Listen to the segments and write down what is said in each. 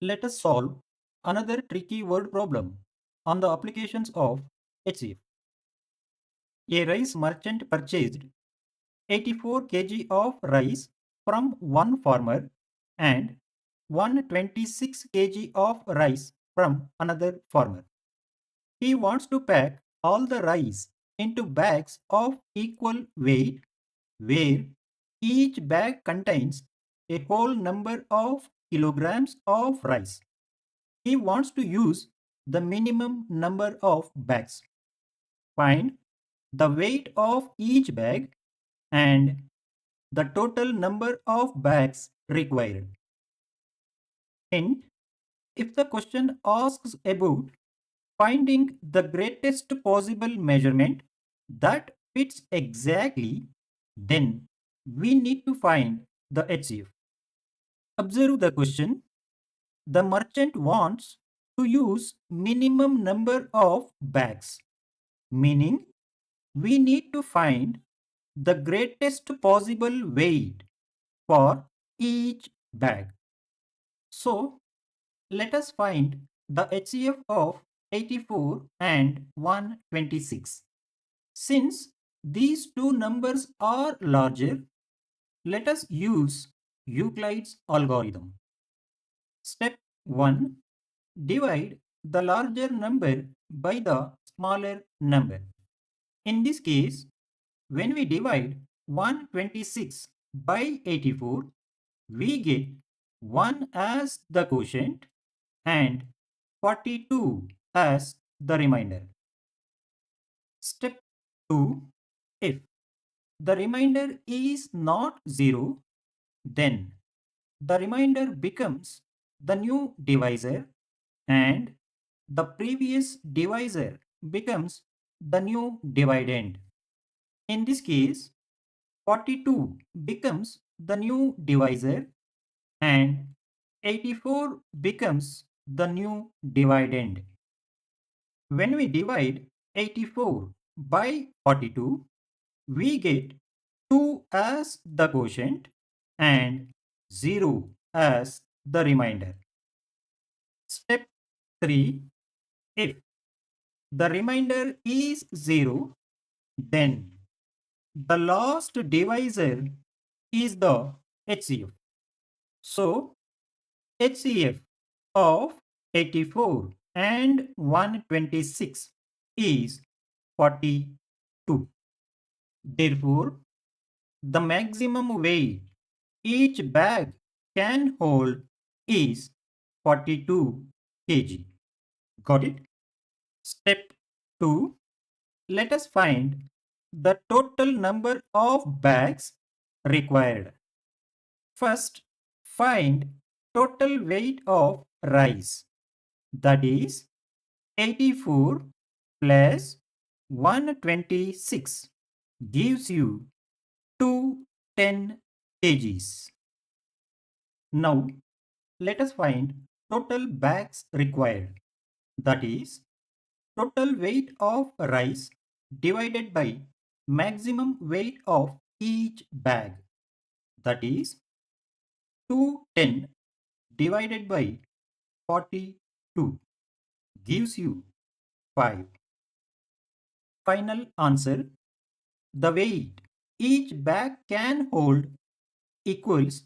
Let us solve another tricky word problem on the applications of HCF. A rice merchant purchased 84 kg of rice from one farmer and 126 kg of rice from another farmer. He wants to pack all the rice into bags of equal weight where each bag contains a whole number of kilograms of rice. He wants to use the minimum number of bags. Find the weight of each bag and the total number of bags required. Hint: if the question asks about finding the greatest possible measurement that fits exactly, then we need to find the HCF. Observe the question. The merchant wants to use minimum number of bags, meaning we need to find the greatest possible weight for each bag. So let us find the HCF of 84 and 126. Since these two numbers are larger, let us use Euclid's algorithm. Step 1. Divide the larger number by the smaller number. In this case, when we divide 126 by 84, we get 1 as the quotient and 42 as the remainder. Step 2. If the remainder is not 0, then the remainder becomes the new divisor and the previous divisor becomes the new dividend. In this case, 42 becomes the new divisor and 84 becomes the new dividend. When we divide 84 by 42, we get 2 as the quotient and 0 as the remainder. Step 3. If the remainder is 0, then the last divisor is the HCF. So, HCF of 84 and 126 is 42. Therefore, the maximum weight each bag can hold is 42 kg. Got it? Step 2. Let us find the total number of bags required. First, find total weight of rice, that is 84 plus 126 gives you 210 kgs. Now let us find total bags required, that is total weight of rice divided by maximum weight of each bag, that is 210 divided by 42 gives you 5. Final answer: the weight each bag can hold equals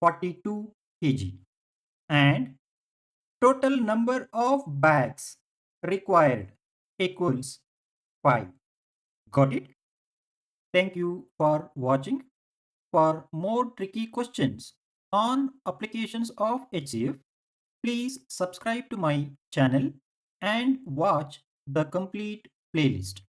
42 kg and total number of bags required equals 5. Got it? Thank you for watching. For more tricky questions on applications of HCF, please subscribe to my channel and watch the complete playlist.